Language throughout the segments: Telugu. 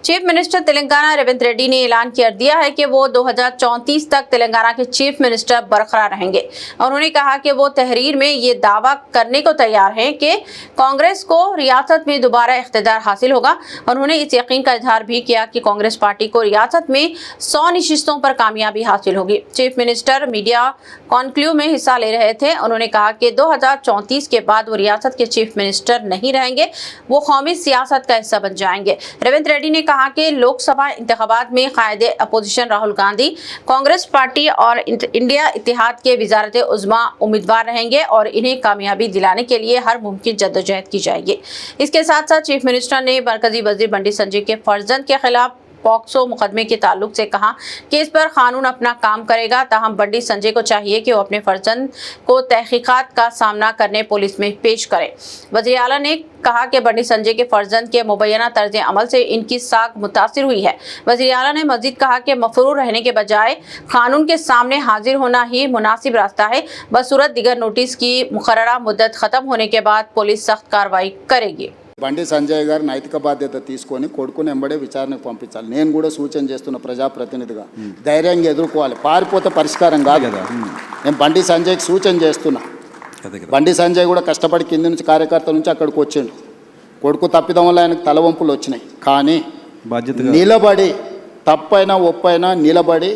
चीफ मिनिस्टर तेलंगाना रेवंत रेड्डी ने ऐलान कर दिया है कि वो 2034 तक तेलंगाना के चीफ मिनिस्टर बरकरार रहेंगे। उन्होंने कहा कि वो तहरीर में ये दावा करने को तैयार हैं कि कांग्रेस को रियासत में दोबारा इख्तिदार हासिल होगा। उन्होंने इस यकीन का इजहार भी किया कि कांग्रेस पार्टी को रियासत में 100 नशिस्तों पर कामयाबी हासिल होगी। चीफ मिनिस्टर मीडिया कॉन्क्लेव में हिस्सा ले रहे थे। उन्होंने कहा कि 2034 के बाद वो रियासत के चीफ मिनिस्टर नहीं रहेंगे, वो कौमी सियासत का हिस्सा बन जाएंगे। रेवंत रेड्डी ने कहा कि लोकसभा इंतखाबात में कायदे अपोजिशन राहुल गांधी कांग्रेस पार्टी और इंडिया इत्तेहाद के वज़ारत उज़्मा उम्मीदवार रहेंगे और इन्हें कामयाबी दिलाने के लिए हर मुमकिन जद्दोजहद की जाएगी। इसके साथ साथ चीफ मिनिस्टर ने मरकजी वज़ीर बंडी संजय के फर्जंद के खिलाफ पॉक्सो मुकदमे के ताल्लुक से कहा कि इस पर कानून अपना काम करेगा। ताहम बंडी संजय को चाहिए कि वो अपने फर्जंद को तहकीकात का सामना करने पुलिस में पेश करें। वज़ीर आला ने कहा कि बंडी संजय के फर्जंद के मुबैना तर्ज अमल से इनकी साख मुतासिर हुई है। वज़ीर आला ने मज़ीद कहा कि मफरूर रहने के बजाय कानून के सामने हाजिर होना ही मुनासिब रास्ता है। बसूरत दिगर नोटिस की मुकर्ररा मुद्दत ख़त्म होने के बाद पुलिस सख्त कार्रवाई करेगी। బండి సంజయ్ గారు నైతిక బాధ్యత తీసుకొని కొడుకుని ఎంబడే విచారణకు పంపించాలి. నేను కూడా సూచన చేస్తున్న ప్రజాప్రతినిధిగా ధైర్యంగా ఎదుర్కోవాలి. పారిపోతే పరిష్కారం కాదు కదా. నేను బండి సంజయ్కి సూచన చేస్తున్నా. బండి సంజయ్ కూడా కష్టపడి కింది నుంచి కార్యకర్త నుంచి అక్కడికి వచ్చిండు. కొడుకు తప్పిదం వల్ల ఆయనకు తలవంపులు వచ్చినాయి. కానీ నిలబడి తప్పైనా ఒప్పైనా నిలబడి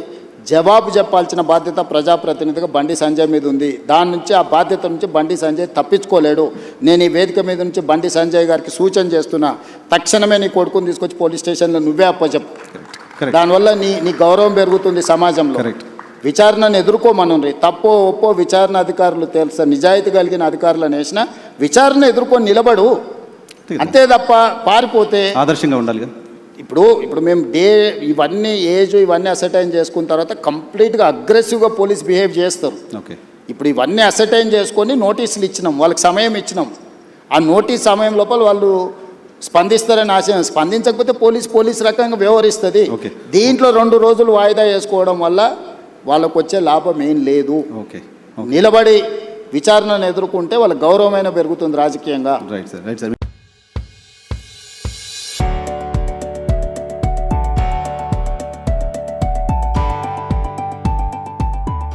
జవాబు చెప్పాల్సిన బాధ్యత ప్రజాప్రతినిధిగా బండి సంజయ్ మీద ఉంది. దాని నుంచి ఆ బాధ్యత నుంచి బండి సంజయ్ తప్పించుకోలేడు. నేను ఈ వేదిక మీద నుంచి బండి సంజయ్ గారికి సూచన చేస్తున్నా, తక్షణమే నీ కొడుకుని తీసుకొచ్చి పోలీస్ స్టేషన్లో నువ్వే అప్పచెప్పు. దానివల్ల నీ గౌరవం పెరుగుతుంది సమాజంలో. విచారణను ఎదుర్కోమనుండ్రి. తప్పో ఒప్పో విచారణ అధికారులు తెలుసా, నిజాయితీ కలిగిన అధికారులను వేసిన విచారణ ఎదుర్కొని నిలబడు. అంతే తప్ప పారిపోతే ఆదర్శంగా ఉండాలి. ఇప్పుడు మేము ఇవన్నీ ఏజ్ ఇవన్నీ అసర్టైన్ చేసుకున్న తర్వాత కంప్లీట్గా అగ్రెసివ్గా పోలీస్ బిహేవ్ చేస్తారు. ఇప్పుడు ఇవన్నీ అసర్టైన్ చేసుకొని నోటీసులు ఇచ్చినాం, వాళ్ళకి సమయం ఇచ్చినాం. ఆ నోటీస్ సమయం లోపల వాళ్ళు స్పందిస్తారని ఆశ, స్పందించకపోతే పోలీస్ రకంగా వ్యవహరిస్తుంది. దీంట్లో 2 రోజులు వాయిదా వేసుకోవడం వల్ల వాళ్ళకు వచ్చే లాభం ఏం లేదు. నిలబడి విచారణను ఎదుర్కొంటే వాళ్ళ గౌరవమైన పెరుగుతుంది రాజకీయంగా.